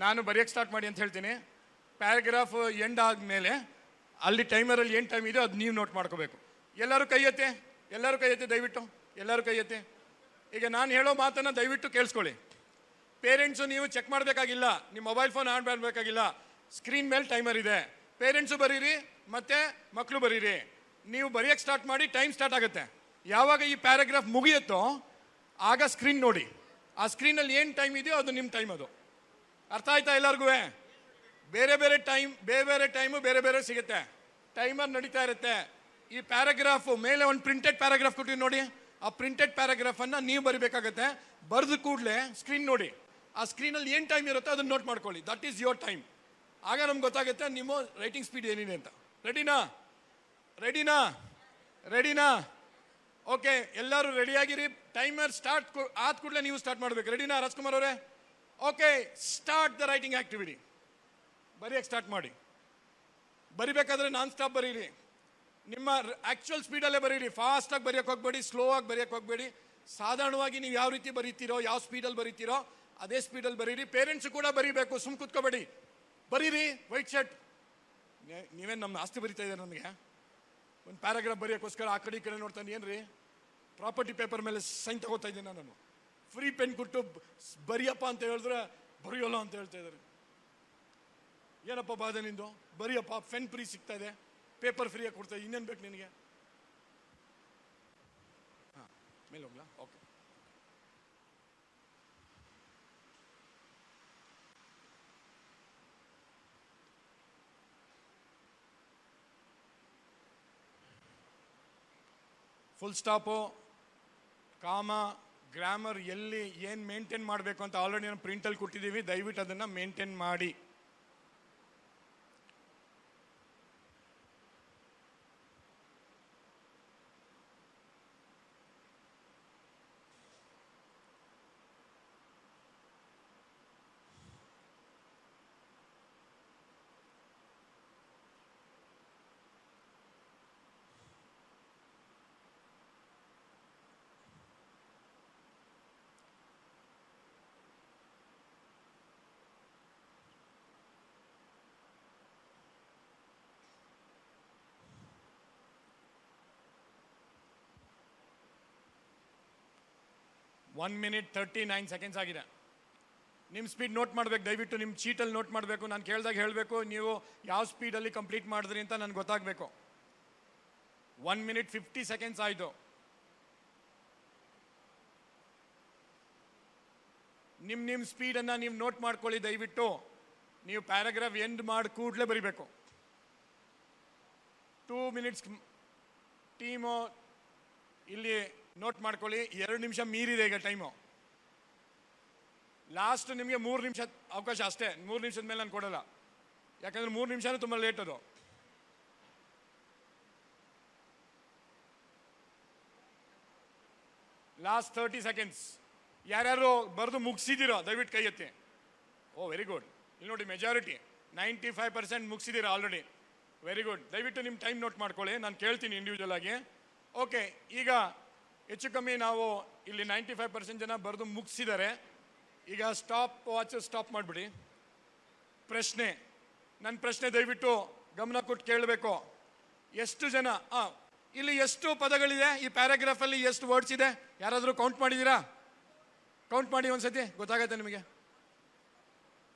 ನಾನು ಬರೆಯೋಕ್ಕೆ ಸ್ಟಾರ್ಟ್ ಮಾಡಿ ಅಂತ ಹೇಳ್ತೀನಿ. ಪ್ಯಾರಾಗ್ರಾಫ್ ಎಂಡ್ ಆದಮೇಲೆ ಅಲ್ಲಿ ಟೈಮರಲ್ಲಿ ಏನು ಟೈಮ್ ಇದೆಯೋ ಅದು ನೀವು ನೋಟ್ ಮಾಡ್ಕೋಬೇಕು. ಎಲ್ಲರೂ ಕೈ ಎತ್ತೆ, ಎಲ್ಲರೂ ಕೈ ಎತ್ತೆ, ದಯವಿಟ್ಟು ಎಲ್ಲರೂ ಕೈ ಎತ್ತೆ. ಈಗ ನಾನು ಹೇಳೋ ಮಾತನ್ನು ದಯವಿಟ್ಟು ಕೇಳಿಸ್ಕೊಳ್ಳಿ. ಪೇರೆಂಟ್ಸು ನೀವು ಚೆಕ್ ಮಾಡಬೇಕಾಗಿಲ್ಲ, ನಿಮ್ಮ ಮೊಬೈಲ್ ಫೋನ್ ಆನ್ ಮಾಡಬೇಕಾಗಿಲ್ಲ. ಸ್ಕ್ರೀನ್ ಮೇಲೆ ಟೈಮರ್ ಇದೆ. ಪೇರೆಂಟ್ಸು ಬರೀರಿ ಮತ್ತು ಮಕ್ಕಳು ಬರೀರಿ. ನೀವು ಬರೆಯೋಕ್ಕೆ ಸ್ಟಾರ್ಟ್ ಮಾಡಿ, ಟೈಮ್ ಸ್ಟಾರ್ಟ್ ಆಗುತ್ತೆ. ಯಾವಾಗ ಈ ಪ್ಯಾರಾಗ್ರಾಫ್ ಮುಗಿಯುತ್ತೋ ಆಗ ಸ್ಕ್ರೀನ್ ನೋಡಿ. ಆ ಸ್ಕ್ರೀನಲ್ಲಿ ಏನು ಟೈಮ್ ಇದೆಯೋ ಅದು ನಿಮ್ಮ ಟೈಮ್. ಅದು ಅರ್ಥ ಆಯ್ತಾ ಎಲ್ಲರಿಗೂ? ಬೇರೆ ಬೇರೆ ಟೈಮು ಬೇರೆ ಬೇರೆ ಸಿಗುತ್ತೆ. ಟೈಮರ್ ನಡೀತಾ ಇರುತ್ತೆ. ಈ ಪ್ಯಾರಾಗ್ರಾಫು ಮೇಲೆ ಒಂದು ಪ್ರಿಂಟೆಡ್ ಪ್ಯಾರಾಗ್ರಾಫ್ ಕೊಟ್ಟಿವಿ ನೋಡಿ. ಆ ಪ್ರಿಂಟೆಡ್ ಪ್ಯಾರಾಗ್ರಾಫನ್ನು ನೀವು ಬರಿಬೇಕಾಗತ್ತೆ. ಬರೆದು ಕೂಡಲೇ ಸ್ಕ್ರೀನ್ ನೋಡಿ. ಆ ಸ್ಕ್ರೀನಲ್ಲಿ ಏನು ಟೈಮ್ ಇರುತ್ತೋ ಅದನ್ನು ನೋಟ್ ಮಾಡ್ಕೊಳ್ಳಿ. That is your time. ಆಗ ನಮ್ಗೆ ಗೊತ್ತಾಗುತ್ತೆ ನಿಮ್ಮ ರೈಟಿಂಗ್ ಸ್ಪೀಡ್ ಏನಿದೆ ಅಂತ. ರೆಡಿನಾ? ರೆಡಿನಾ? ರೆಡಿನಾ? ಓಕೆ, ಎಲ್ಲರೂ ರೆಡಿಯಾಗಿರಿ. ಟೈಮರ್ ಸ್ಟಾರ್ಟ್ ಆದ ಕೂಡಲೇ ನೀವು ಸ್ಟಾರ್ಟ್ ಮಾಡಬೇಕು. ರೆಡಿನಾ ರಾಜ್ಕುಮಾರ್ ಅವರೇ? Okay, start the writing activity. ಬರೆಯೋಕ್ಕೆ ಸ್ಟಾರ್ಟ್ ಮಾಡಿ. ಬರಿಬೇಕಾದ್ರೆ ನಾನ್ ಸ್ಟಾಪ್ ಬರೀರಿ. ನಿಮ್ಮ ಆ್ಯಕ್ಚುಯಲ್ ಸ್ಪೀಡಲ್ಲೇ ಬರೀರಿ. ಫಾಸ್ಟಾಗಿ ಬರೆಯೋಕ್ಕೆ ಹೋಗಬೇಡಿ, ಸ್ಲೋ ಆಗಿ ಬರೆಯೋಕ್ಕೆ ಹೋಗಬೇಡಿ. ಸಾಧಾರಣವಾಗಿ ನೀವು ಯಾವ ರೀತಿ ಬರೀತೀರೋ, ಯಾವ ಸ್ಪೀಡಲ್ಲಿ ಬರೀತೀರೋ ಅದೇ ಸ್ಪೀಡಲ್ಲಿ ಬರೀರಿ. ಪೇರೆಂಟ್ಸು ಕೂಡ ಬರೀಬೇಕು, ಸುಮ್ಮನೆ ಕೂತ್ಕೋಬೇಡಿ, ಬರೀರಿ. ವೈಟ್ ಶರ್ಟ್, ನೀವೇನು ನಮ್ಮ ಆಸ್ತಿ ಬರೀತಾ ಇದ್ದಾರೆ ನಮಗೆ? ಒಂದು ಪ್ಯಾರಾಗ್ರಾಫ್ ಬರೆಯೋಕ್ಕೋಸ್ಕರ ಆ ಕಡೆ ಈ ಕಡೆ ನೋಡ್ತಾನೆ. ಏನು ರೀ, ಪ್ರಾಪರ್ಟಿ ಪೇಪರ್ ಮೇಲೆ ಸೈನ್ ತಗೋತಾ ಇದ್ದೀನಿ ನಾನು. ಫ್ರೀ ಪೆನ್ ಕೊಟ್ಟು ಬರಿಯಪ್ಪ ಅಂತ ಹೇಳಿದ್ರೆ ಬರೆಯೋಲ್ಲ ಅಂತ ಹೇಳ್ತಾ ಇದ್ದಾರೆ. ಏನಪ್ಪ ಬಾಧೆ ನಿಂದು? ಬರಿಯಪ್ಪ, ಪೆನ್ ಫ್ರೀ ಸಿಗ್ತಾ ಇದೆ, ಪೇಪರ್ ಫ್ರೀಯಾಗಿ ಕೊಡ್ತಾ ಇದೆ, ಇನ್ನೇನು ಬೇಕು ನಿನಗೆ? ಹಾಂ, ಮೇಲೆ ಹೋಗ್ಲಾ? ಓಕೆ. ಫುಲ್ ಸ್ಟಾಪು, ಕಾಮ, ಗ್ರಾಮರ್ ಎಲ್ಲಿ ಏನು ಮೇಂಟೈನ್ ಮಾಡಬೇಕು ಅಂತ ಆಲ್ರೆಡಿ ನಾನು ಪ್ರಿಂಟಲ್ಲಿ ಕೊಟ್ಟಿದ್ದೀವಿ. ದಯವಿಟ್ಟು ಅದನ್ನು ಮೇಂಟೈನ್ ಮಾಡಿ. ಒನ್ ಮಿನಿಟ್ 39 ಸೆಕೆಂಡ್ಸ್ ಆಗಿದೆ. ನಿಮ್ಮ ಸ್ಪೀಡ್ ನೋಟ್ ಮಾಡಬೇಕು. ದಯವಿಟ್ಟು ನಿಮ್ಮ ಚೀಟಲ್ಲಿ ನೋಟ್ ಮಾಡಬೇಕು. ನಾನು ಕೇಳಿದಾಗ ಹೇಳಬೇಕು, ನೀವು ಯಾವ ಸ್ಪೀಡಲ್ಲಿ ಕಂಪ್ಲೀಟ್ ಮಾಡಿದ್ರಿ ಅಂತ ನನಗೆ ಗೊತ್ತಾಗಬೇಕು. 1 ಮಿನಿಟ್ 50 ಸೆಕೆಂಡ್ಸ್ ಆಯಿತು. ನಿಮ್ಮ ಸ್ಪೀಡನ್ನು ನೀವು ನೋಟ್ ಮಾಡ್ಕೊಳ್ಳಿ. ದಯವಿಟ್ಟು ನೀವು ಪ್ಯಾರಾಗ್ರಾಫ್ ಎಂಡ್ ಮಾಡಿ ಕೂಡಲೇ ಬರಿಬೇಕು. 2 ಮಿನಿಟ್ಸ್ ಟೀಮು ಇಲ್ಲಿ ನೋಟ್ ಮಾಡ್ಕೊಳ್ಳಿ. 2 ನಿಮಿಷ ಮೀರಿದೆ ಈಗ ಟೈಮು. ಲಾಸ್ಟ್ ನಿಮಗೆ 3 ನಿಮಿಷ ಅವಕಾಶ ಅಷ್ಟೇ. 3 ನಿಮಿಷದ ಮೇಲೆ ನಾನು ಕೊಡಲ್ಲ, ಯಾಕಂದರೆ 3 ನಿಮಿಷನೂ ತುಂಬ ಲೇಟ್ ಅದು. Last 30 seconds. ಯಾರ್ಯಾರು ಬರೆದು ಮುಗಿಸಿದ್ದೀರೋ ದಯವಿಟ್ಟು ಕೈ ಎತ್ತಿ. ಓ, ವೆರಿ ಗುಡ್. ಇಲ್ಲಿ ನೋಡಿ, ಮೆಜಾರಿಟಿ 95% ಮುಗಿಸಿದ್ದೀರಾ ಆಲ್ರೆಡಿ. Very good. ದಯವಿಟ್ಟು ನಿಮ್ಮ ಟೈಮ್ ನೋಟ್ ಮಾಡ್ಕೊಳ್ಳಿ. ನಾನು ಕೇಳ್ತೀನಿ ಇಂಡಿವಿಜುವಲ್ ಆಗಿ. ಓಕೆ, ಈಗ ಹೆಚ್ಚು ಕಮ್ಮಿ ನಾವು ಇಲ್ಲಿ 95% ಜನ ಬರೆದು ಮುಗಿಸಿದ್ದಾರೆ. ಈಗ ಸ್ಟಾಪ್ ವಾಚ್ ಸ್ಟಾಪ್ ಮಾಡಿಬಿಡಿ. ಪ್ರಶ್ನೆ, ನನ್ನ ಪ್ರಶ್ನೆ ದಯವಿಟ್ಟು ಗಮನ ಕೊಟ್ಟು ಕೇಳಬೇಕು. ಎಷ್ಟು ಜನ ಇಲ್ಲಿ ಎಷ್ಟು ಪದಗಳಿದೆ ಈ ಪ್ಯಾರಾಗ್ರಾಫಲ್ಲಿ? ಎಷ್ಟು ವರ್ಡ್ಸ್ ಇದೆ? ಯಾರಾದರೂ ಕೌಂಟ್ ಮಾಡಿದ್ದೀರಾ? ಕೌಂಟ್ ಮಾಡಿ ಒಂದ್ಸತಿ, ಗೊತ್ತಾಗತ್ತೆ ನಿಮಗೆ.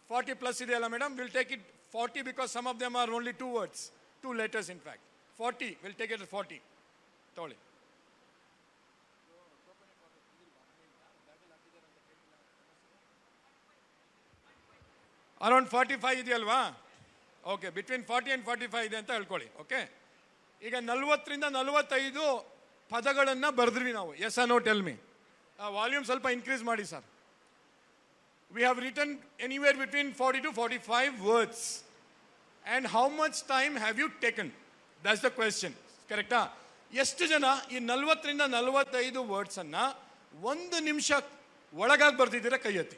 40+ ಇದೆಯಲ್ಲ madam? Will take it 40 because some of them are only 2 words, 2 letters in fact. 40 will take it 40. ತಗೊಳ್ಳಿ. ಅರೌಂಡ್ 45 ಇದೆಯಲ್ವಾ? ಓಕೆ, ಬಿಟ್ವೀನ್ 40 and 45 ಇದೆ ಅಂತ ಹೇಳ್ಕೊಳ್ಳಿ. ಓಕೆ, ಈಗ 40ರಿಂದ 45 ಪದಗಳನ್ನು ಬರೆದ್ವಿ ನಾವು. Yes or no? Tell me. Volume ಸ್ವಲ್ಪ ಇನ್ಕ್ರೀಸ್ ಮಾಡಿ sir. We have written anywhere between 40 to 45 words. And how much time have you taken? That's the question. ಕರೆಕ್ಟಾ? ಎಷ್ಟು ಜನ ಈ 40ರಿಂದ 45 ವರ್ಡ್ಸನ್ನು 1 ನಿಮಿಷ ಒಳಗಾಗಿ ಬರ್ತಿದ್ದೀರಾ? ಕೈ ಎತ್ತಿ.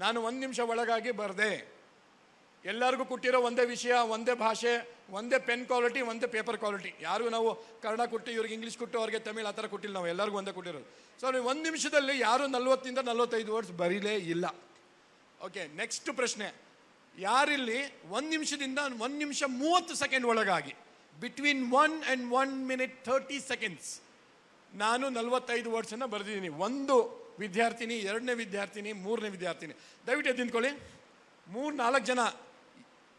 ನಾನು 1 ನಿಮಿಷ ಒಳಗಾಗಿ ಬರೆದೆ. ಎಲ್ಲರಿಗೂ ಕೊಟ್ಟಿರೋ ಒಂದೇ ವಿಷಯ, ಒಂದೇ ಭಾಷೆ, ಒಂದೇ ಪೆನ್ ಕ್ವಾಲಿಟಿ, ಒಂದೇ ಪೇಪರ್ ಕ್ವಾಲಿಟಿ. ಯಾರಿಗೂ ನಾವು ಕನ್ನಡ ಕೊಟ್ಟು ಇವ್ರಿಗೆ ಇಂಗ್ಲೀಷ್ ಕೊಟ್ಟು ಅವ್ರಿಗೆ ತಮಿಳು ಆ ಥರ ಕೊಟ್ಟಿಲ್ಲ. ನಾವು ಎಲ್ಲರಿಗೂ ಒಂದೇ ಕೊಟ್ಟಿರೋದು. ಸೊ ನೀವು 1 ನಿಮಿಷದಲ್ಲಿ ಯಾರು 40ರಿಂದ 45 ವರ್ಡ್ಸ್ ಬರೀಲೇ ಇಲ್ಲ. ಓಕೆ, ನೆಕ್ಸ್ಟ್ ಪ್ರಶ್ನೆ. ಯಾರಿಲ್ಲಿ 1 ನಿಮಿಷದಿಂದ 1 ನಿಮಿಷ 30 ಸೆಕೆಂಡ್ ಒಳಗಾಗಿ, ಬಿಟ್ವೀನ್ 1 and 1 minute 30 seconds ನಾನು 45 ವರ್ಡ್ಸನ್ನು ಬರೆದಿದ್ದೀನಿ. ಒಂದು ವಿದ್ಯಾರ್ಥಿನಿ, ಎರಡನೇ ವಿದ್ಯಾರ್ಥಿನಿ, ಮೂರನೇ ವಿದ್ಯಾರ್ಥಿನಿ. ದಯವಿಟ್ಟು ಎದ್ದು ನಿಂತ್ಕೊಳ್ಳಿ. 4 ಜನ,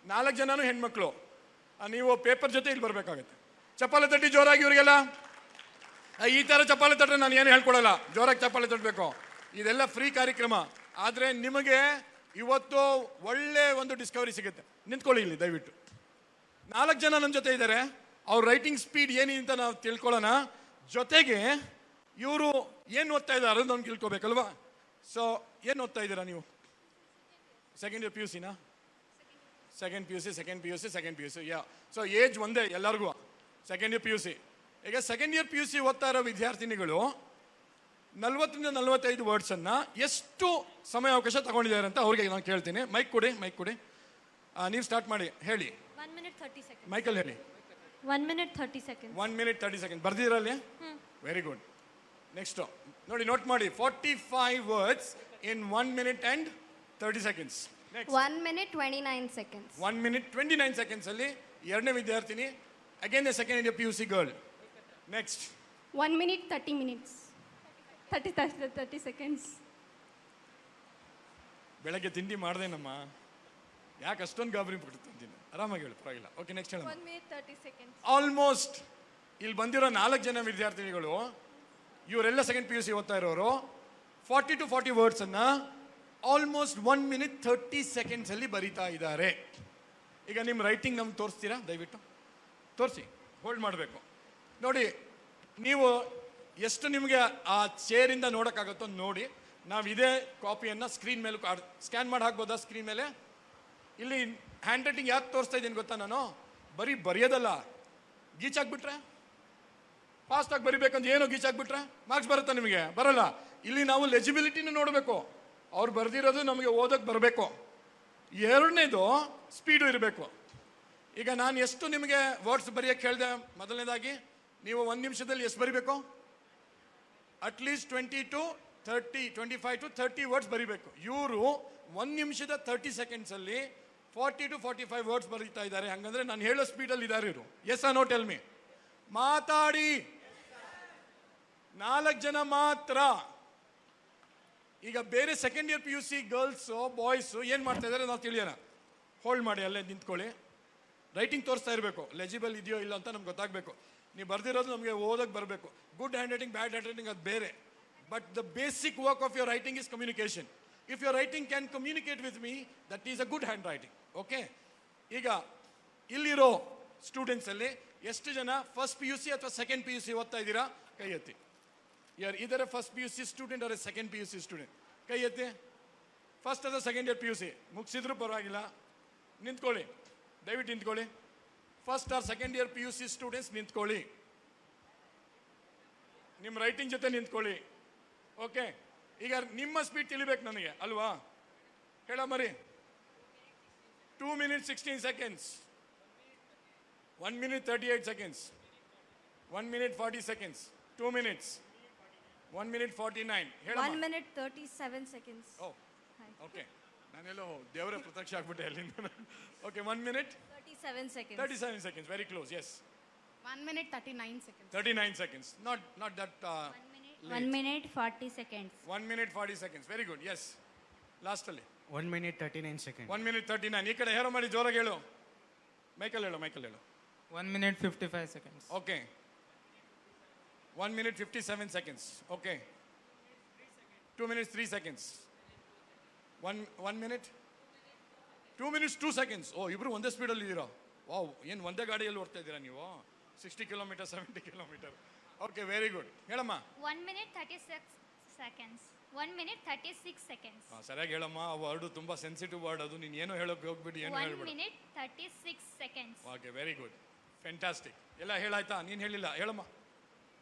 4 ಜನನೂ ಹೆಣ್ಮಕ್ಳು. ನೀವು ಪೇಪರ್ ಜೊತೆ ಇಲ್ಲಿ ಬರಬೇಕಾಗತ್ತೆ. ಚಪ್ಪಾಳೆ ತಟ್ಟಿ ಜೋರಾಗಿ ಇವರಿಗೆಲ್ಲ. ಈ ಥರ ಚಪ್ಪಾಳೆ ತಟ್ಟರೆ ನಾನು ಏನು ಹೇಳ್ಕೊಡಲ್ಲ, ಜೋರಾಗಿ ಚಪ್ಪಾಳೆ ತಟ್ಟಬೇಕು. ಇದೆಲ್ಲ ಫ್ರೀ ಕಾರ್ಯಕ್ರಮ. ಆದರೆ ನಿಮಗೆ ಇವತ್ತು ಒಳ್ಳೆ ಒಂದು ಡಿಸ್ಕವರಿ ಸಿಗುತ್ತೆ. ನಿಂತ್ಕೊಳ್ಳಿ ಇಲ್ಲಿ ದಯವಿಟ್ಟು. 4 ಜನ ನನ್ನ ಜೊತೆ ಇದ್ದಾರೆ. ಅವ್ರ ರೈಟಿಂಗ್ ಸ್ಪೀಡ್ ಏನಿದೆ ಅಂತ ನಾವು ತಿಳ್ಕೊಳ್ಳೋಣ. ಜೊತೆಗೆ ಇವರು ಏನು ಓದ್ತಾ ಇದ್ದಾರೆ ಅದನ್ನು ತಿಳ್ಕೊಬೇಕಲ್ವಾ? ಸೊ ಏನು ಓದ್ತಾ ಇದ್ದೀರಾ ನೀವು? ಸೆಕೆಂಡ್ ಇಯರ್ PUC ನಾ? Second P U C. Yeah. So age ಒಂದೇ ಎಲ್ಲರಿಗೂ, ಸೆಕೆಂಡ್ ಇಯರ್ PUC. ಈಗ ಸೆಕೆಂಡ್ ಇಯರ್ PUC ಓದ್ತಾ ಇರೋ ವಿದ್ಯಾರ್ಥಿನಿಗಳು 40 to 45 ವರ್ಡ್ಸನ್ನು ಎಷ್ಟು ಸಮಯಾವಕಾಶ ತಗೊಂಡಿದ್ದಾರೆ ಅಂತ ಅವ್ರಿಗೆ ನಾನು ಕೇಳ್ತೀನಿ. ಮೈಕ್ ಕೊಡಿ. ನೀವು ಸ್ಟಾರ್ಟ್ ಮಾಡಿ, ಹೇಳಿ. 1 minute 30 seconds. ಮೈಕಲ್ಲಿ ಹೇಳಿ. 1 minute 30 seconds. 1 minute 30 seconds ಬರ್ದಿರಲ್ಲಿ? Very good. ನೆಕ್ಸ್ಟ್ ನೋಡಿ, ನೋಟ್ ಮಾಡಿ. 45 words in 1 minute and 30 seconds. Next. 1 minute 29 seconds. 1 minute 29 seconds ಅಲ್ಲಿ ಎರಡನೇ ವಿದ್ಯಾರ್ಥಿನಿ, again the second year PUC girl. Next. 1 minute 30 minutes. 30 seconds. ಬೆಳಗ್ಗೆ ತಿಂಡಿ ಮಾಡ್ದೇನಮ್ಮ, ಯಾಕೆ ಅಷ್ಟೊಂದು ಗಾಬರಿ ಪಡ್ತೀನಿ? ಆರಾಮಾಗಿ ಹೇಳು, ಪರವಾಗಿಲ್ಲ. ಓಕೆ, ನೆಕ್ಸ್ಟ್ ಹೇಳ. 1 minute 30 seconds. ಆಲ್ಮೋಸ್ಟ್ ಇಲ್ಲಿ ಬಂದಿರೋ 4 ಜನ ವಿದ್ಯಾರ್ಥಿನಿಗಳು, ಇವರೆಲ್ಲ ಸೆಕೆಂಡ್ PUC ಓದ್ತಾ ಇರೋರು, 40 to 40 ವರ್ಡ್ಸ್ ಅನ್ನ ಆಲ್ಮೋಸ್ಟ್ 1 minute 30 seconds ಅಲ್ಲಿ ಬರೀತಾ ಇದ್ದಾರೆ. ಈಗ ನಿಮ್ಮ ರೈಟಿಂಗ್ ನಮ್ಗೆ ತೋರಿಸ್ತೀರಾ? ದಯವಿಟ್ಟು ತೋರಿಸಿ. ಹೋಲ್ಡ್ ಮಾಡಬೇಕು ನೋಡಿ. ನೀವು ಎಷ್ಟು ನಿಮಗೆ ಆ ಚೇರಿಂದ ನೋಡೋಕ್ಕಾಗುತ್ತೋ ನೋಡಿ. ನಾವು ಇದೇ ಕಾಪಿಯನ್ನು ಸ್ಕ್ರೀನ್ ಮೇಲೆ ಸ್ಕ್ಯಾನ್ ಮಾಡಿ ಹಾಕ್ಬೋದಾ? ಸ್ಕ್ರೀನ್ ಮೇಲೆ ಇಲ್ಲಿ ಹ್ಯಾಂಡ್ ರೈಟಿಂಗ್ ಯಾಕೆ ತೋರಿಸ್ತಾ ಇದ್ದೀನಿ ಗೊತ್ತಾ? ನಾನು ಬರೀ ಬರೆಯೋದಲ್ಲ, ಗೀಚಾಕ್ಬಿಟ್ರೆ ಫಾಸ್ಟಾಗಿ ಬರಿಬೇಕಂತ ಏನೋ ಗೀಚಾಕ್ಬಿಟ್ರೆ ಮಾರ್ಕ್ಸ್ ಬರುತ್ತಾ? ನಿಮಗೆ ಬರಲ್ಲ. ಇಲ್ಲಿ ನಾವು ಲೆಜಿಬಿಲಿಟಿನೂ ನೋಡಬೇಕು. ಅವ್ರು ಬರೆದಿರೋದು ನಮಗೆ ಓದೋಕ್ಕೆ ಬರಬೇಕು. ಎರಡನೇದು ಸ್ಪೀಡು ಇರಬೇಕು. ಈಗ ನಾನು ಎಷ್ಟು ನಿಮಗೆ ವರ್ಡ್ಸ್ ಬರೆಯೋಕ್ಕೆ ಹೇಳಿದೆ? ಮೊದಲನೇದಾಗಿ ನೀವು 1 ನಿಮಿಷದಲ್ಲಿ ಎಷ್ಟು ಬರಿಬೇಕು? ಅಟ್ಲೀಸ್ಟ್ 25 to 30 ವರ್ಡ್ಸ್ ಬರಿಬೇಕು. ಇವರು 1 ನಿಮಿಷದ 30 seconds ಅಲ್ಲಿ 40 to 45 ವರ್ಡ್ಸ್ ಬರೀತಾ ಇದ್ದಾರೆ. ಹಂಗಂದ್ರೆ ನಾನು ಹೇಳೋ ಸ್ಪೀಡಲ್ಲಿ ಇದ್ದಾರೆ ಇವರು. Yes or no? Tell me. ಮಾತಾಡಿ. 4 ಜನ ಮಾತ್ರ. ಈಗ ಬೇರೆ second year PUC girls boys ಏನು ಮಾಡ್ತಾ ಇದ್ದಾರೆ ನಾವು ತಿಳಿಯೋಣ. ಹೋಲ್ಡ್ ಮಾಡಿ, ಅಲ್ಲೇ ನಿಂತ್ಕೊಳ್ಳಿ. ರೈಟಿಂಗ್ ತೋರಿಸ್ತಾ ಇರಬೇಕು, ಲೆಜಿಬಲ್ ಇದೆಯೋ ಇಲ್ಲ ಅಂತ ನಮ್ಗೆ ಗೊತ್ತಾಗಬೇಕು. ನೀವು ಬರ್ದಿರೋದು ನಮಗೆ ಓದೋಕ್ಕೆ ಬರಬೇಕು. ಗುಡ್ ಹ್ಯಾಂಡ್ ರೈಟಿಂಗ್, ಬ್ಯಾಡ್ ಹ್ಯಾಂಡ್ ರೈಟಿಂಗ್ ಅದು ಬೇರೆ. But the basic work of your writing is communication. If your writing can communicate with me, that is a good hand writing. Okay. ಈಗ ಇಲ್ಲಿರೋ ಸ್ಟೂಡೆಂಟ್ಸಲ್ಲಿ ಎಷ್ಟು ಜನ ಫಸ್ಟ್ PUC ಅಥವಾ ಸೆಕೆಂಡ್ PUC ಓದ್ತಾ ಇದ್ದೀರಾ? ಕೈ ಎತ್ತಿ. ಯಾರು ಇದರ ಫಸ್ಟ್ PUC ಸ್ಟೂಡೆಂಟ್ ಅವರ ಸೆಕೆಂಡ್ PUC ಸ್ಟೂಡೆಂಟ್? ಕೈ ಎತ್ತಿ. ಫಸ್ಟ್ ಅಥವಾ ಸೆಕೆಂಡ್ ಇಯರ್ PUC ಮುಗಿಸಿದ್ರು ಪರವಾಗಿಲ್ಲ, ನಿಂತ್ಕೊಳ್ಳಿ. ದಯವಿಟ್ಟು ನಿಂತ್ಕೊಳ್ಳಿ. First or second year PUC students ನಿಂತ್ಕೊಳ್ಳಿ. ನಿಮ್ಮ ರೈಟಿಂಗ್ ಜೊತೆ ನಿಂತ್ಕೊಳ್ಳಿ. ಓಕೆ. ಈಗ ನಿಮ್ಮ ಸ್ಪೀಡ್ ತಿಳಿಬೇಕು ನನಗೆ ಅಲ್ವಾ? ಹೇಳ ಮರಿ. 2 minutes 16 seconds. 1 minute 38 seconds. 1 minute 40 seconds. 2 minutes. 1 minute 49. 1 minute 37 seconds. ಓ, ಓಕೆ. ನಾನೆಲ್ಲೋ ದೇವರ ಪ್ರತ್ಯಕ್ಷ ಆಗ್ಬಿಟ್ಟೆ ಅಲ್ಲಿಂದ. Okay, 1 minute 37 seconds. 37 seconds. Very close. Yes. 1 minute 39 seconds. 39 seconds. Not that. 1 minute 40 seconds. 1 minute 40 seconds. Very good. Yes. Last ಅಲ್ಲಿ 1 minute 39 seconds. 1 minute 39. ಈ ಕಡೆ ಹೇರೋ ಮಾಡಿ, ಜೋರಾಗಿ ಹೇಳು. ಮೈಕಲ್ ಹೇಳು. 1 minute 55 seconds. Okay. 1 minute 57 seconds. Okay. 2 minutes 3 seconds. 1 minute 2 minutes 2 seconds. ಓ, ಇಬ್ರು ಒಂದೇ ಸ್ಪೀಡಲ್ಲಿ ಇದ್ದೀರಾ? ವಾವ್, ಏನು ಒಂದೇ ಗಾಡಿಯಲ್ಲಿ ಓಡ್ತಾ ಇದ್ದೀರಾ ನೀವು? 60 km 70 km. Okay, very good. ಹೇಳಮ್ಮ. 1 minute 36 seconds. 1 minute 36 seconds. ಸರಿಯಾಗಿ ಹೇಳಮ್ಮ. ಆ ವರ್ಡ್ ತುಂಬಾ ಸೆನ್ಸಿಟಿವ್ ವರ್ಡ್ ಅದು. ನೀನು ಏನೋ ಹೇಳೋಕೆ ಹೋಗ್ಬಿಡಿ, ಏನು 1 ಹೇಳ್ಬೇಡ. minute 36 seconds. Okay, very good. Fantastic. ಎಲ್ಲ ಹೇಳಾಯ್ತಾ? ನೀನು ಹೇಳಿಲ್ಲ, ಹೇಳಮ್ಮ.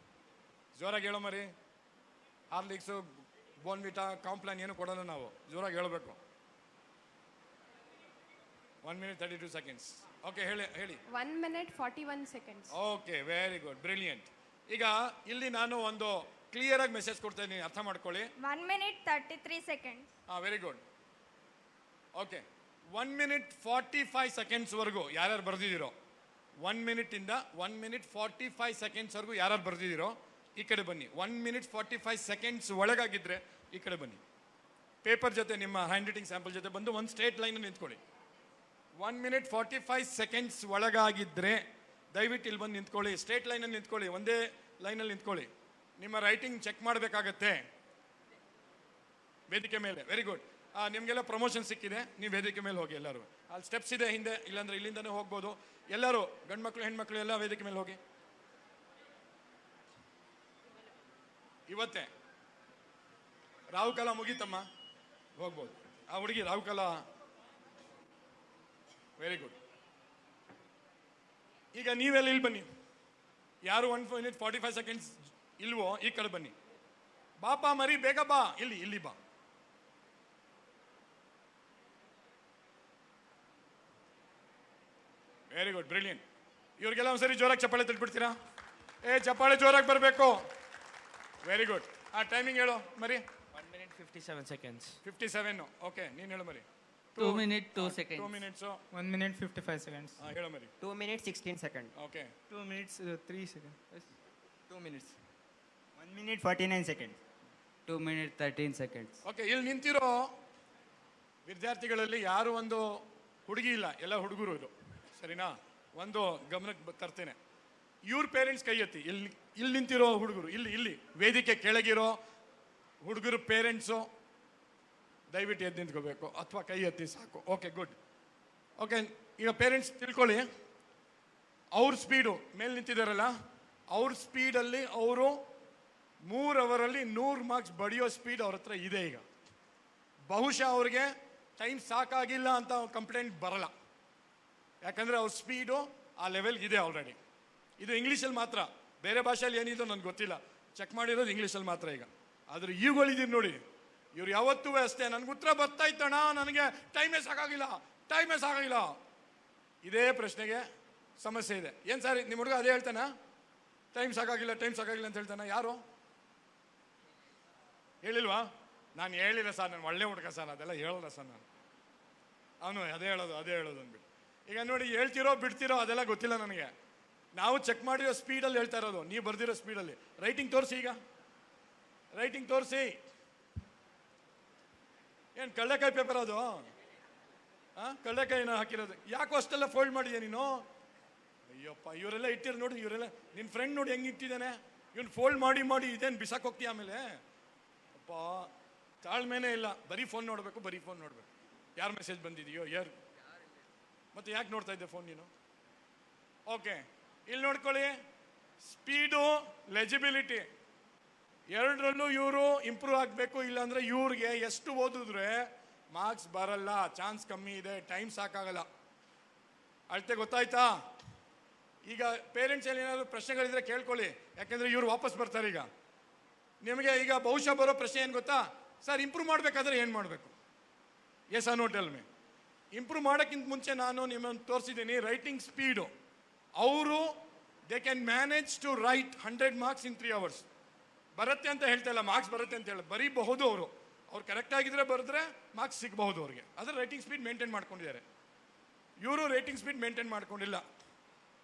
ಜೋರಾಗಿ ಹೇಳಮ್ಮ ರೀ. ಹಾರ್ಲಿಕ್ಸು, ಬೋನ್ವಿಟಾ, ಕಾಂಪ್ಲಾನ್ ಏನು ಕೊಡೋಣ ನಾವು. ಜೋರಾಗಿ ಹೇಳಬೇಕು. 1 minute 32 seconds. ಓಕೆ, ಹೇಳಿ. 1 minute 41 seconds. Okay, very good, brilliant. ಈಗ ಇಲ್ಲಿ ನಾನು ಒಂದು ಕ್ಲಿಯರ್ ಆಗಿ ಮೆಸೇಜ್ ಕೊಡ್ತಾ ಇದ್ದೀನಿ, ಅರ್ಥ ಮಾಡ್ಕೊಳ್ಳಿ. 1 minute 33 seconds. Very good. Okay 1 minute 45 ಸೆಕೆಂಡ್ಸ್ವರೆಗೂ ಯಾರ್ಯಾರು ಬರೆದಿದ್ದೀರೋ 1 minute ಇಂದ 1 minute 45 ಸೆಕೆಂಡ್ಸ್ವರೆಗೂ ಯಾರ್ಯಾರು ಬರೆದಿದ್ದೀರೋ ಈ ಕಡೆ ಬನ್ನಿ. 1 minute 45 ಸೆಕೆಂಡ್ಸ್ ಒಳಗಾಗಿದ್ರೆ ಈ ಕಡೆ ಬನ್ನಿ. ಪೇಪರ್ ಜೊತೆ ನಿಮ್ಮ ಹ್ಯಾಂಡ್ ರೈಟಿಂಗ್ ಸ್ಯಾಂಪಲ್ ಜೊತೆ ಬಂದು ಒಂದು ಸ್ಟ್ರೇಟ್ ಲೈನ್ ನಿಂತ್ಕೊಳ್ಳಿ. 1 minute 45 ಸೆಕೆಂಡ್ಸ್ ಒಳಗಾಗಿದ್ರೆ ದಯವಿಟ್ಟು ಇಲ್ಲಿ ಬಂದು ನಿಂತ್ಕೊಳ್ಳಿ. ಸ್ಟ್ರೇಟ್ ಲೈನಲ್ಲಿ ನಿಂತ್ಕೊಳ್ಳಿ, ಒಂದೇ ಲೈನಲ್ಲಿ ನಿಂತ್ಕೊಳ್ಳಿ. ನಿಮ್ಮ ರೈಟಿಂಗ್ ಚೆಕ್ ಮಾಡಬೇಕಾಗತ್ತೆ ವೇದಿಕೆ ಮೇಲೆ. Very good. ನಿಮಗೆಲ್ಲ ಪ್ರಮೋಷನ್ ಸಿಕ್ಕಿದೆ, ನೀವು ವೇದಿಕೆ ಮೇಲೆ ಹೋಗಿ ಎಲ್ಲರೂ. ಅಲ್ಲಿ ಸ್ಟೆಪ್ಸ್ ಇದೆ ಹಿಂದೆ, ಇಲ್ಲಾಂದ್ರೆ ಇಲ್ಲಿಂದನೇ ಹೋಗ್ಬೋದು. ಎಲ್ಲರೂ ಗಂಡು ಮಕ್ಕಳು ಹೆಣ್ಮಕ್ಳು ಎಲ್ಲ ವೇದಿಕೆ ಮೇಲೆ ಹೋಗಿ. ಇವತ್ತೇ ರಾಹುಕಾಲ ಮುಗೀತಮ್ಮ, ಹೋಗ್ಬೋದು. ಆ ಹುಡುಗಿ ರಾಹುಕಾಲ. Very good. ಈಗ ನೀವೆಲ್ಲ ಇಲ್ಲಿ ಬನ್ನಿ. ಯಾರು 1 minute 45 ಸೆಕೆಂಡ್ಸ್ ಇಲ್ವೋ ಈ ಕಡೆ ಬನ್ನಿ. ಬಾಪ ಮರಿ ಬೇಗ ಬಾ, ಇಲ್ಲಿ ಬಾ. Very good, brilliant. ಇವ್ರಿಗೆಲ್ಲ ಒಂದ್ಸರಿ ಜೋರಾಗಿ ಚಪ್ಪಾಳೆ ತಟ್ಬಿಡ್ತೀರಾ? ಚಪ್ಪಾಳೆ ಜೋರಾಗಿ ಬರಬೇಕು. Very good. ಟೈಮಿಂಗ್ ಹೇಳು ಮರಿ. 1 minute 57 seconds. 57. ಓಕೆ, ನೀನು ಹೇಳು ಮರಿ. 2 minutes 2 seconds. 2 minutes. 1 minute 55 seconds. ಹೇಳು ಮರಿ. 2 minutes 16 seconds. Okay, 2 minutes 3 seconds. 2 minutes. 1 minute 49 seconds. 2 minutes 13 seconds. Okay. ಇಲ್ಲಿ ನಿಂತಿರೋ ವಿದ್ಯಾರ್ಥಿಗಳಲ್ಲಿ ಯಾರು ಒಂದು ಹುಡುಗಿ ಇಲ್ಲ, ಎಲ್ಲ ಹುಡುಗರು ಇದು, ಸರಿನಾ? ಒಂದು ಗಮನಕ್ಕೆ ತರ್ತೇನೆ. ಇವ್ರ ಪೇರೆಂಟ್ಸ್ ಕೈ ಎತ್ತಿ. ಇಲ್ಲಿ ನಿಂತಿರೋ ಹುಡುಗರು, ಇಲ್ಲಿ ವೇದಿಕೆ ಕೆಳಗಿರೋ ಹುಡುಗರು ಪೇರೆಂಟ್ಸು ದಯವಿಟ್ಟು ಎದ್ದು ನಿಂತ್ಕೋಬೇಕು, ಅಥವಾ ಕೈ ಎತ್ತಿ ಸಾಕು. Okay, good. ಓಕೆ, ಈಗ ಪೇರೆಂಟ್ಸ್ ತಿಳ್ಕೊಳ್ಳಿ. ಅವ್ರ ಸ್ಪೀಡು ಮೇಲೆ ನಿಂತಿದ್ದಾರಲ್ಲ, ಅವ್ರ ಸ್ಪೀಡಲ್ಲಿ ಅವರು 3 ಅವರಲ್ಲಿ 100 ಮಾರ್ಕ್ಸ್ ಬಡಿಯೋ ಸ್ಪೀಡ್ ಅವ್ರ ಹತ್ರ ಇದೆ. ಈಗ ಬಹುಶಃ ಅವ್ರಿಗೆ ಟೈಮ್ ಸಾಕಾಗಿಲ್ಲ ಅಂತ ಕಂಪ್ಲೇಂಟ್ ಬರಲ್ಲ, ಯಾಕಂದರೆ ಅವ್ರ ಸ್ಪೀಡು ಆ ಲೆವೆಲ್ ಇದೆ ಆಲ್ರೆಡಿ. ಇದು ಇಂಗ್ಲೀಷಲ್ಲಿ ಮಾತ್ರ, ಬೇರೆ ಭಾಷೆಯಲ್ಲಿ ಏನಿದೋ ನನಗೆ ಗೊತ್ತಿಲ್ಲ. ಚೆಕ್ ಮಾಡಿರೋದು ಇಂಗ್ಲೀಷಲ್ಲಿ ಮಾತ್ರ. ಈಗ ಆದ್ರೆ ಇವುಗಳಿದ್ದೀರಿ ನೋಡಿ, ಇವ್ರು ಯಾವತ್ತೂ ಅಷ್ಟೇ, ನನಗೆ ಉತ್ತರ ಬರ್ತಾ ಇತ್ತಣ್ಣ, ನನಗೆ ಟೈಮೇ ಸಾಕಾಗಿಲ್ಲ. ಇದೇ ಪ್ರಶ್ನೆಗೆ ಸಮಸ್ಯೆ ಇದೆ. ಏನು ಸರ್ ನಿಮ್ಮ ಹುಡುಗ ಅದೇ ಹೇಳ್ತಾನ? ಟೈಮ್ ಸಾಕಾಗಿಲ್ಲ ಅಂತ ಹೇಳ್ತಾನ? ಯಾರು ಹೇಳಿಲ್ವಾ? ನಾನು ಹೇಳಿಲ್ಲ ಸರ್, ನಾನು ಒಳ್ಳೆ ಹುಡುಗ ಸರ್, ಅದೆಲ್ಲ ಹೇಳಲ್ಲ ಸರ್ ನಾನು. ಅವನು ಅದೇ ಹೇಳೋದು ಅಂದ್ಬಿಟ್ಟು. ಈಗ ನೋಡಿ, ಹೇಳ್ತಿರೋ ಬಿಡ್ತಿರೋ ಅದೆಲ್ಲ ಗೊತ್ತಿಲ್ಲ ನನಗೆ. ನಾವು ಚೆಕ್ ಮಾಡಿರೋ ಸ್ಪೀಡಲ್ಲಿ ಹೇಳ್ತಾ ಇರೋದು, ನೀವು ಬರ್ದಿರೋ ಸ್ಪೀಡಲ್ಲಿ. ರೈಟಿಂಗ್ ತೋರಿಸಿ, ಈಗ ರೈಟಿಂಗ್ ತೋರಿಸಿ. ಏನು ಕಳ್ಳೆಕಾಯಿ ಪೇಪರ್ ಅದು? ಕಳ್ಳೆಕಾಯಿನ ಹಾಕಿರೋದು. ಯಾಕೋ ಅಷ್ಟೆಲ್ಲ ಫೋಲ್ಡ್ ಮಾಡಿದ್ಯಾ ನೀನು? ಅಯ್ಯಪ್ಪ, ಇವರೆಲ್ಲ ಇಟ್ಟಿರೋ ನೋಡಿ, ಇವರೆಲ್ಲ ನಿನ್ನ ಫ್ರೆಂಡ್ ನೋಡಿ ಹೆಂಗೆ ಇಟ್ಟಿದ್ದಾನೆ. ಇವನು ಫೋಲ್ಡ್ ಮಾಡಿ ಇದೇನು ಬಿಸಾಕ್ ಹೋಗ್ತೀಯ ಆಮೇಲೆ? ಅಪ್ಪ, ತಾಳ್ಮೆನೇ ಇಲ್ಲ. ಬರೀ ಫೋನ್ ನೋಡಬೇಕು. ಯಾರು ಮೆಸೇಜ್ ಬಂದಿದೆಯೋ ಯಾರು? ಮತ್ತೆ ಯಾಕೆ ನೋಡ್ತಾ ಇದ್ದೆ ಫೋನ್ ನೀನು? ಓಕೆ, ಇಲ್ಲಿ ನೋಡ್ಕೊಳ್ಳಿ. ಸ್ಪೀಡು, ಲೆಜಿಬಿಲಿಟಿ ಎರಡರಲ್ಲೂ ಇವರು ಇಂಪ್ರೂವ್ ಆಗಬೇಕು. ಇಲ್ಲಾಂದ್ರೆ ಇವ್ರಿಗೆ ಎಷ್ಟು ಓದಿದ್ರೆ ಮಾರ್ಕ್ಸ್ ಬರಲ್ಲ, ಚಾನ್ಸ್ ಕಮ್ಮಿ ಇದೆ, ಟೈಮ್ ಸಾಕಾಗಲ್ಲ. ಅಳತೆ ಗೊತ್ತಾಯ್ತಾ? ಈಗ ಪೇರೆಂಟ್ಸ್ ಅಲ್ಲಿ ಏನಾದ್ರು ಪ್ರಶ್ನೆಗಳಿದ್ರೆ ಕೇಳ್ಕೊಳ್ಳಿ, ಯಾಕೆಂದ್ರೆ ಇವ್ರು ವಾಪಸ್ ಬರ್ತಾರೆ. ಈಗ ನಿಮಗೆ ಈಗ ಬಹುಶಃ ಬರೋ ಪ್ರಶ್ನೆ ಏನು ಗೊತ್ತಾ? ಸರ್, ಇಂಪ್ರೂವ್ ಮಾಡಬೇಕಾದ್ರೆ ಏನು ಮಾಡಬೇಕು? Yes or no tell me. Improve ಮಾಡೋಕ್ಕಿಂತ ಮುಂಚೆ ನಾನು ನಿಮ್ಮನ್ನು ತೋರಿಸಿದ್ದೀನಿ ರೈಟಿಂಗ್ ಸ್ಪೀಡು. ಅವರು they can manage to write 100 marks in 3 hours. ಬರುತ್ತೆ ಅಂತ ಹೇಳ್ತಾ ಇಲ್ಲ, ಮಾರ್ಕ್ಸ್ ಬರುತ್ತೆ ಅಂತ ಹೇಳಿ ಬರೀಬಹುದು. ಅವ್ರು ಕರೆಕ್ಟ್ ಆಗಿದ್ರೆ ಬರೆದ್ರೆ ಮಾರ್ಕ್ಸ್ ಸಿಗಬಹುದು ಅವ್ರಿಗೆ. ಅದರ ರೈಟಿಂಗ್ ಸ್ಪೀಡ್ ಮೇಂಟೈನ್ ಮಾಡ್ಕೊಂಡಿದ್ದಾರೆ. ಇವರು ರೈಟಿಂಗ್ ಸ್ಪೀಡ್ ಮೇಂಟೈನ್ ಮಾಡ್ಕೊಂಡಿಲ್ಲ.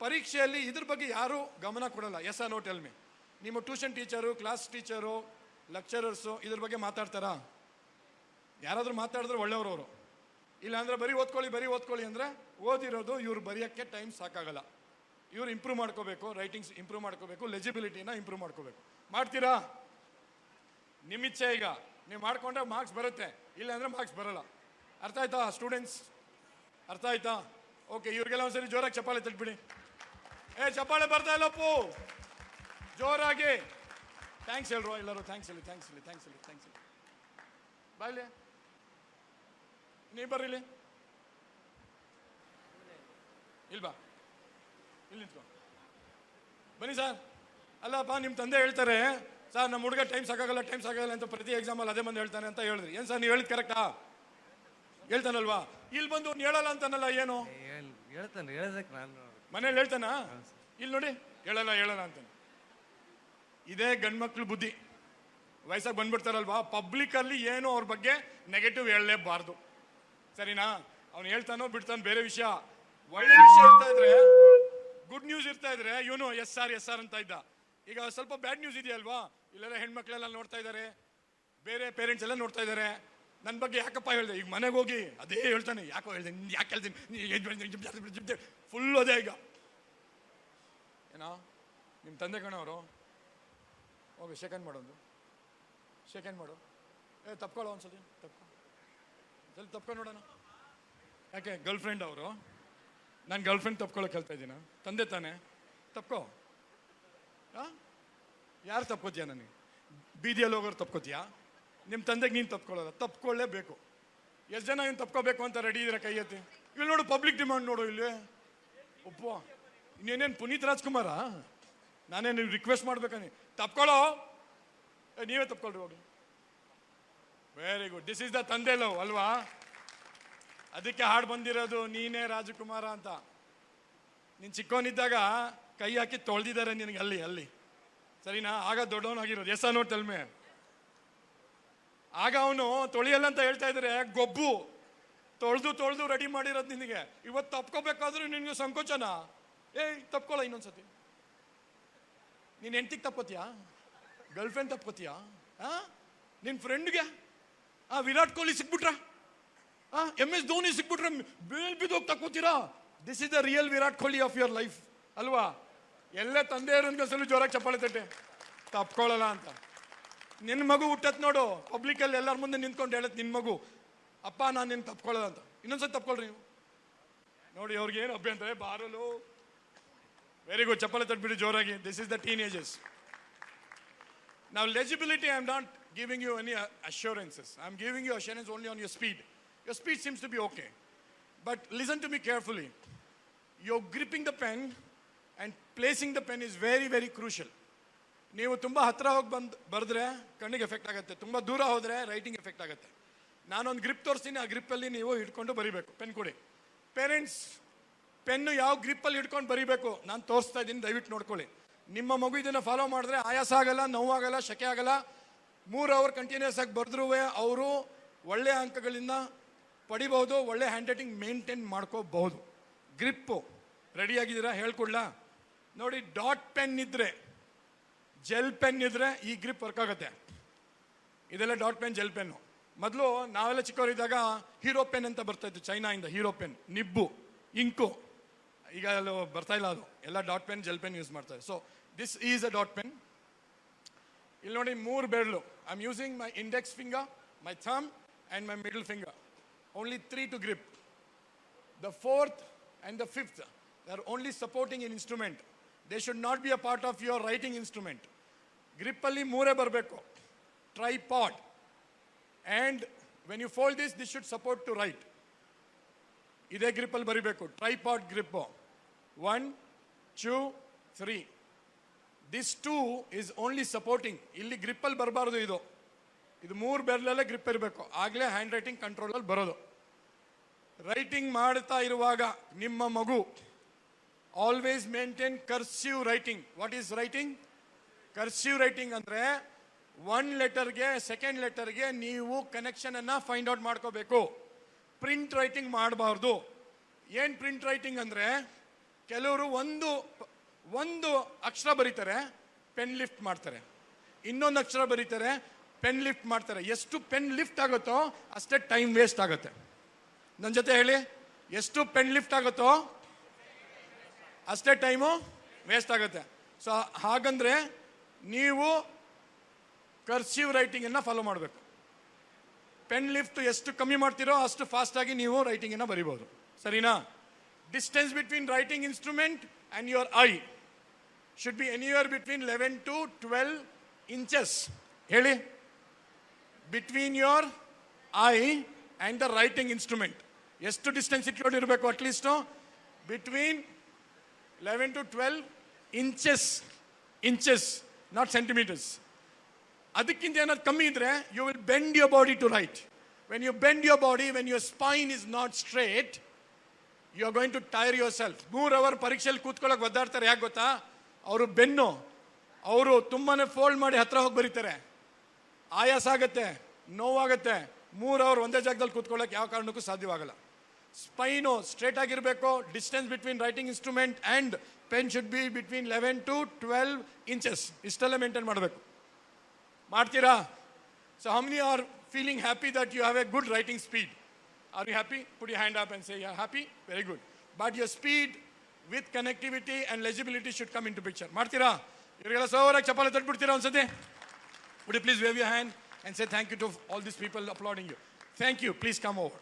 ಪರೀಕ್ಷೆಯಲ್ಲಿ ಇದ್ರ ಬಗ್ಗೆ ಯಾರೂ ಗಮನ ಕೊಡಲ್ಲ. Yes or no tell me. ನಿಮ್ಮ tuition teacher, class teacher, lecturers ಇದ್ರ ಬಗ್ಗೆ ಮಾತಾಡ್ತಾರಾ? ಯಾರಾದರೂ ಮಾತಾಡಿದ್ರೆ ಒಳ್ಳೆಯವರು ಅವರು. ಇಲ್ಲಾಂದ್ರೆ ಬರೀ ಓದ್ಕೊಳ್ಳಿ ಅಂದರೆ ಓದಿರೋದು ಇವ್ರು ಬರೆಯೋಕ್ಕೆ ಟೈಮ್ ಸಾಕಾಗಲ್ಲ. ಇವ್ರು ಇಂಪ್ರೂವ್ ಮಾಡ್ಕೋಬೇಕು, ರೈಟಿಂಗ್ಸ್ ಇಂಪ್ರೂವ್ ಮಾಡ್ಕೋಬೇಕು, ಲೆಜಿಬಿಲಿಟಿನ ಇಂಪ್ರೂವ್ ಮಾಡ್ಕೋಬೇಕು. ಮಾಡ್ತೀರಾ? ನಿಮ್ಮಿಚ್ಛೆ. ಈಗ ನೀವು ಮಾಡ್ಕೊಂಡ್ರೆ ಮಾರ್ಕ್ಸ್ ಬರುತ್ತೆ, ಇಲ್ಲಾಂದ್ರೆ ಮಾರ್ಕ್ಸ್ ಬರಲ್ಲ. ಅರ್ಥ ಆಯ್ತಾ ಸ್ಟೂಡೆಂಟ್ಸ್? ಅರ್ಥ ಆಯ್ತಾ? ಓಕೆ, ಇವ್ರಿಗೆಲ್ಲ ಒಂದ್ಸರಿ ಜೋರಾಗಿ ಚಪ್ಪಾಳೆ ತಟ್ಬಿಡಿ. ಚಪ್ಪಾಳೆ ಬರ್ತಾ ಇಲ್ಲಪ್ಪು, ಜೋರಾಗಿ. ಥ್ಯಾಂಕ್ಸ್ ಹೇಳ್ರು ಎಲ್ಲರೂ. ಥ್ಯಾಂಕ್ಸ್ ಹೇಳಿ. ಬಾಯ್ಲಿ, ನೀ ಬರ್ರಿಲಿ. ಇಲ್ಬಾ, ಇಲ್ಲಿ ನಿಂತ್ಕೊ. ಬನ್ನಿ ಸರ್. ಅಲ್ಲಪ್ಪ, ನಿಮ್ಮ ತಂದೆ ಹೇಳ್ತಾರೆ ಸರ್, ನಮ್ಮ ಹುಡುಗ ಟೈಮ್ ಸಾಕಾಗಲ್ಲ ಅಂತ ಪ್ರತಿ ಎಕ್ಸಾಮಲ್ಲಿ ಅದೇ ಬಂದು ಹೇಳ್ತಾನೆ ಅಂತ ಹೇಳಿದ್ರಿ. ಏನು ಸರ್, ನೀವು ಹೇಳಿದ್ ಕರೆಕ್ಟಾ? ಹೇಳ್ತಾನಲ್ವಾ? ಇಲ್ಲಿ ಬಂದು ಹೇಳಲ್ಲ ಅಂತಾನಲ್ಲ, ಏನು ಮನೇಲಿ ಹೇಳ್ತಾನ? ಇಲ್ಲಿ ನೋಡಿ, ಹೇಳಲ್ಲ ಅಂತಾನೆ. ಇದೇ ಗಂಡ್ಮಕ್ಳು ಬುದ್ಧಿ. ವಯಸ್ಸಾಗಿ ಬಂದ್ಬಿಡ್ತಾರಲ್ವಾ, ಪಬ್ಲಿಕಲ್ಲಿ ಏನು ಅವ್ರ ಬಗ್ಗೆ ನೆಗೆಟಿವ್ ಹೇಳಲೇಬಾರ್ದು. ಸರಿನಾ? ಅವ್ನು ಹೇಳ್ತಾನೋ ಬಿಡ್ತಾನೋ ಬೇರೆ ವಿಷಯ. ಒಳ್ಳೆ ವಿಷಯ ಇರ್ತಾ ಇದ್ರೆ, ಗುಡ್ ನ್ಯೂಸ್ ಇರ್ತಾ ಇದ್ರೆ ಇವನು ಎಸ್ ಆರ್ ಅಂತ ಇದ್ದ. ಈಗ ಸ್ವಲ್ಪ ಬ್ಯಾಡ್ ನ್ಯೂಸ್ ಇದೆಯಲ್ವಾ, ಇಲ್ಲೆಲ್ಲ ಹೆಣ್ಮಕ್ಳೆಲ್ಲ ನೋಡ್ತಾ ಇದ್ದಾರೆ, ಬೇರೆ ಪೇರೆಂಟ್ಸ್ ಎಲ್ಲ ನೋಡ್ತಾ ಇದ್ದಾರೆ. ನನ್ನ ಬಗ್ಗೆ ಯಾಕಪ್ಪ ಹೇಳಿದೆ, ಈಗ ಮನೆಗೆ ಹೋಗಿ ಅದೇ ಹೇಳ್ತಾನೆ, ಯಾಕೋ ಹೇಳಿದೆ, ಯಾಕೆ ಹೇಳ್ತೀನಿ, ಫುಲ್ ಅದೇ. ಈಗ ಏನೋ ನಿಮ್ಮ ತಂದೆ ಕಣವರು, ಹೋಗಿ ಶೇಖಂಡ್ ಮಾಡೋದು, ಶೇಖಂಡ್ ಮಾಡು. ತಪ್ಕೊಳ್ಳೋ ಒಂದ್ಸತಿ, ತಪ್ಕೊಂಡು ನೋಡೋಣ. ಯಾಕೆ ಗರ್ಲ್ ಫ್ರೆಂಡ್ ಅವರು, ನಾನು ಗರ್ಲ್ ಫ್ರೆಂಡ್ ತಪ್ಕೊಳ್ಳೋಕೆ ಹೇಳ್ತಾ ಇದ್ದೀನ? ತಂದೆ ತಾನೆ, ತಪ್ಕೋ. ಯಾರು ತಪ್ಕೋತೀಯ? ನನಗೆ ಬೀದಿಯಲ್ಲಿ ಹೋಗೋರು ತಪ್ಕೋತೀಯಾ? ನಿಮ್ಮ ತಂದೆಗೆ ನೀನು ತಪ್ಕೊಳ್ಳೋದ? ತಪ್ಕೊಳ್ಳೇಬೇಕು. ಎಷ್ಟು ಜನ ಇವ್ನು ತಪ್ಕೋಬೇಕು ಅಂತ ರೆಡಿ ಇದ್ರೆ ಕೈ ಎತ್ತಿ. ಇಲ್ಲಿ ನೋಡು, ಪಬ್ಲಿಕ್ ಡಿಮಾಂಡ್ ನೋಡು ಇಲ್ಲಿ. ಒಪ್ಪ ಇನ್ನೇನೇನು ಪುನೀತ್ ರಾಜ್ಕುಮಾರ? ನಾನೇನು ರಿಕ್ವೆಸ್ಟ್ ಮಾಡ್ಬೇಕಾನೆ? ತಪ್ಕೊಳ್ಳೋ, ನೀವೇ ತಪ್ಕೊಳ್ರಿ ಹೋಗಿ. Very good. This is the ತಂದೆ ಲವ್ ಅಲ್ವಾ? ಅದಕ್ಕೆ ಹಾಡು ಬಂದಿರೋದು, ನೀನೇ ರಾಜಕುಮಾರ ಅಂತ. ನೀನು ಚಿಕ್ಕವನಿದ್ದಾಗ ಕೈ ಹಾಕಿ ತೊಳೆದಿದ್ದಾರೆ ನಿನಗೆ ಅಲ್ಲಿ, ಸರಿನಾ? ಆಗ ದೊಡ್ಡವನಾಗಿರೋದು. S no ಟೆಲ್ಮೆ. ಆಗ ಅವನು ತೊಳೆಯಲ್ಲ ಅಂತ ಹೇಳ್ತಾ ಇದ್ರೆ, ಗೊಬ್ಬು ತೊಳೆದು ರೆಡಿ ಮಾಡಿರೋದು ನಿನಗೆ. ಇವತ್ತು ತಪ್ಕೋಬೇಕಾದ್ರೂ ನಿನಗೆ ಸಂಕೋಚನ. ತಪ್ಕೊಳ್ಳೋ ಇನ್ನೊಂದ್ಸತಿ. ನೀನು ಹೆಂಡ್ತಿಗೆ ತಪ್ಕೋತೀಯಾ? ಗರ್ಲ್ ಫ್ರೆಂಡ್ ತಪ್ಕೋತೀಯಾ? ನಿನ್ನ ಫ್ರೆಂಡ್ಗೆ ವಿರಾಟ್ ಕೊಹ್ಲಿ ಸಿಕ್ಬಿಟ್ರ, MS ಧೋನಿ ಸಿಕ್ಬಿಟ್ರೆ ಬಿದ್ದೋಗಿ ತಕ್ಕೋತೀರಾ? This is the real Virat Kohli of your life ಅಲ್ವಾ? ಎಲ್ಲ ತಂದೆ ಇರೋನ್ಸಲು ಜೋರಾಗಿ ಚಪ್ಪಾಳೆ ತಟ್ಟೆ. ತಪ್ಕೊಳ್ಳಲ್ಲ ಅಂತ. ನಿನ್ನ ಮಗು ಹುಟ್ಟತ್ ನೋಡು, ಪಬ್ಲಿಕಲ್ಲಿ ಎಲ್ಲರ ಮುಂದೆ ನಿಂತ್ಕೊಂಡು ಹೇಳತ್ ನಿನ್ನ ಮಗು, ಅಪ್ಪ ನಾನು ನಿನ್ನ ತಪ್ಕೊಳ್ಳಲ್ಲ ಅಂತ. ಇನ್ನೊಂದ್ಸತಿ ತಪ್ಕೊಳ್ರಿ ನೀವು ನೋಡಿ. ಅವ್ರಿಗೆ ಏನು ಅಭ್ಯಂತರ? ಬಾರಲು. Very good. ಚಪ್ಪಾಳೆ ತಟ್ಬಿಡಿ ಜೋರಾಗಿ. This is the teenagers. Now legibility, I am not giving you any assurances. I am giving you assurance only on your speed. Your speed seems to be okay. But listen to me carefully. You're gripping the pen and placing the pen is very, very crucial. ನೀವು ತುಂಬ ಹತ್ತಿರ ಹೋಗಿ ಬರೆದ್ರೆ ಕಣ್ಣಿಗೆ effect ಆಗುತ್ತೆ, ತುಂಬ ದೂರ ಹೋದರೆ ರೈಟಿಂಗ್ ಎಫೆಕ್ಟ್ ಆಗುತ್ತೆ. ನಾನೊಂದು ಗ್ರಿಪ್ ತೋರಿಸ್ತೀನಿ, ಆ ಗ್ರಿಪ್ಪಲ್ಲಿ ನೀವು ಹಿಡ್ಕೊಂಡು ಬರೀಬೇಕು. ಪೆನ್ ಕೊಡಿ. ಪೇರೆಂಟ್ಸ್, ಪೆನ್ನು ಯಾವ ಗ್ರಿಪ್ಪಲ್ಲಿ ಹಿಡ್ಕೊಂಡು ಬರೀಬೇಕು ನಾನು ತೋರಿಸ್ತಾ ಇದ್ದೀನಿ, ದಯವಿಟ್ಟು ನೋಡ್ಕೊಳ್ಳಿ. ನಿಮ್ಮ ಮಗು ಇದನ್ನು ಫಾಲೋ ಮಾಡಿದ್ರೆ ಆಯಾಸ ಆಗಲ್ಲ, ನೋವಾಗಲ್ಲ, ಶಕೆ ಆಗಲ್ಲ. 3 ಅವರ್ ಕಂಟಿನ್ಯೂಸ್ ಆಗಿ ಬರೆದ್ರೂ ಅವರು ಒಳ್ಳೆಯ ಅಂಕಗಳಿಂದ ಪಡಿಬಹುದು, ಒಳ್ಳೆ ಹ್ಯಾಂಡ್ ರೈಟಿಂಗ್ ಮೇಂಟೈನ್ ಮಾಡ್ಕೋಬಹುದು. ಗ್ರಿಪ್ಪು ರೆಡಿಯಾಗಿದ್ದೀರಾ? ಹೇಳ್ಕೊಡ್ಲಾ ನೋಡಿ. ಡಾಟ್ ಪೆನ್ ಇದ್ರೆ, ಜೆಲ್ ಪೆನ್ ಇದ್ರೆ ಈ ಗ್ರಿಪ್ ವರ್ಕ್ ಆಗುತ್ತೆ. ಇದೆಲ್ಲ ಡಾಟ್ ಪೆನ್, ಜೆಲ್ ಪೆನ್ನು. ಮೊದಲು ನಾವೆಲ್ಲ ಚಿಕ್ಕವರಿದ್ದಾಗ ಹೀರೋ ಪೆನ್ ಅಂತ ಬರ್ತಾ ಇತ್ತು ಚೈನಾಯಿಂದ. Hero pen, nib, ink. ಈಗ ಎಲ್ಲ ಬರ್ತಾ ಇಲ್ಲ ಅದು, ಎಲ್ಲ dot pen, gel pen use ಮಾಡ್ತಾರೆ. So this is a dot pen. ಇಲ್ಲಿ ನೋಡಿ 3 ಬೆರಳು. I am using my index finger, my thumb and my middle finger. Only 3 to grip. The 4th and the 5th, they are only supporting an instrument. They should not be a part of your writing instrument. Grip alli 3 ಬರಬೇಕು. Tripod. And when you fold this should support to write. ಇದೇ grip ಅಲ್ಲಿ ಬರಿಬೇಕು. Tripod grip. 1, 2, 3. This 2 is only supporting. ಇಲ್ಲಿ grip ಅಲ್ಲಿ ಬರಬಾರ್ದು. ಇದು 3 ಬೆರಳಲ್ಲೇ grip ಇರಬೇಕು, ಆಗಲೇ ಹ್ಯಾಂಡ್ ರೈಟಿಂಗ್ ಕಂಟ್ರೋಲಲ್ಲಿ ಬರೋದು. ರೈಟಿಂಗ್ ಮಾಡ್ತಾ ಇರುವಾಗ ನಿಮ್ಮ ಮಗು always maintain cursive writing. What is writing? Cursive writing ಅಂದರೆ 1 ಲೆಟರ್ಗೆ 2nd ಲೆಟರ್ಗೆ ನೀವು ಕನೆಕ್ಷನ್ ಅನ್ನ ಫೈಂಡ್ ಔಟ್ ಮಾಡ್ಕೋಬೇಕು. ಪ್ರಿಂಟ್ ರೈಟಿಂಗ್ ಮಾಡಬಾರ್ದು. ಏನು ಪ್ರಿಂಟ್ ರೈಟಿಂಗ್ ಅಂದರೆ, ಕೆಲವರು ಒಂದು ಅಕ್ಷರ ಬರೀತಾರೆ, ಪೆನ್ ಲಿಫ್ಟ್ ಮಾಡ್ತಾರೆ. ಇನ್ನೊಂದು ಅಕ್ಷರ ಬರೀತಾರೆ, ಪೆನ್ ಲಿಫ್ಟ್ ಮಾಡ್ತಾರೆ. ಎಷ್ಟು ಪೆನ್ ಲಿಫ್ಟ್ ಆಗುತ್ತೋ ಅಷ್ಟೇ ಟೈಮ್ ವೇಸ್ಟ್ ಆಗುತ್ತೆ. ನನ್ನ ಜೊತೆ ಹೇಳಿ, ಎಷ್ಟು ಪೆನ್ ಲಿಫ್ಟ್ ಆಗುತ್ತೋ ಅಷ್ಟೇ ಟೈಮು ವೇಸ್ಟ್ ಆಗುತ್ತೆ. ಸೊ ಹಾಗಂದ್ರೆ ನೀವು ಕರ್ಸಿವ್ ರೈಟಿಂಗನ್ನು ಫಾಲೋ ಮಾಡಬೇಕು. ಪೆನ್ ಲಿಫ್ಟ್ ಎಷ್ಟು ಕಮ್ಮಿ ಮಾಡ್ತೀರೋ ಅಷ್ಟು ಫಾಸ್ಟಾಗಿ ನೀವು ರೈಟಿಂಗನ್ನು ಬರಿಬೋದು. ಸರಿನಾ? Distance between writing instrument and your eye should be anywhere between 11 to 12 inches. ಹೇಳಿ, between your eye and the writing instrument ಎಷ್ಟು ಡಿಸ್ಟೆನ್ಸ್ ಇಟ್ಕೊಂಡಿರಬೇಕು? At least between 11 to 12 inches, not centimetres. ಅದಕ್ಕಿಂತ ಏನಾದ್ರು ಕಮ್ಮಿ ಇದ್ರೆ you will bend your body to write. When you bend your body, when your spine is not straight, you are going to tire yourself. 3 hour ಪರೀಕ್ಷೆಯಲ್ಲಿ ಕೂತ್ಕೊಳ್ಳೋಕೆ ಒದ್ದಾಡ್ತಾರೆ. ಯಾಕೆ ಗೊತ್ತಾ? ಅವರು ಬೆನ್ನು ಅವರು ತುಂಬಾನೇ ಫೋಲ್ಡ್ ಮಾಡಿ ಹತ್ರ ಹೋಗಿ ಬರೀತಾರೆ. ಆಯಾಸ ಆಗುತ್ತೆ, ನೋವಾಗುತ್ತೆ, 3 ಅವರ್ ಒಂದೇ ಜಾಗದಲ್ಲಿ ಕೂತ್ಕೊಳ್ಳೋಕೆ ಯಾವ ಕಾರಣಕ್ಕೂ ಸಾಧ್ಯವಾಗಲ್ಲ. ಸ್ಪೈನು ಸ್ಟ್ರೇಟ್ ಆಗಿರಬೇಕು. Distance between writing instrument and pen should be between 11 to 12 inches. ಇಷ್ಟೆಲ್ಲ ಮೇಂಟೈನ್ ಮಾಡಬೇಕು. ಮಾಡ್ತೀರಾ? So how many are feeling happy that you have a good writing speed? Are you happy? Put you hand up and say you are happy. Very good. But your speed with connectivity and legibility should come in to picture. ಮಾಡ್ತೀರಾ? ಇವರಿಗೆಲ್ಲ ಸೋರಾಗಿ ಚಪ್ಪಾಳೆ ತಟ್ಬಿಡ್ತೀರಾ ಒಂದ್ಸತಿ? Would you please wave your hand and say thank you to all these people applauding you? Thank you. Please come over.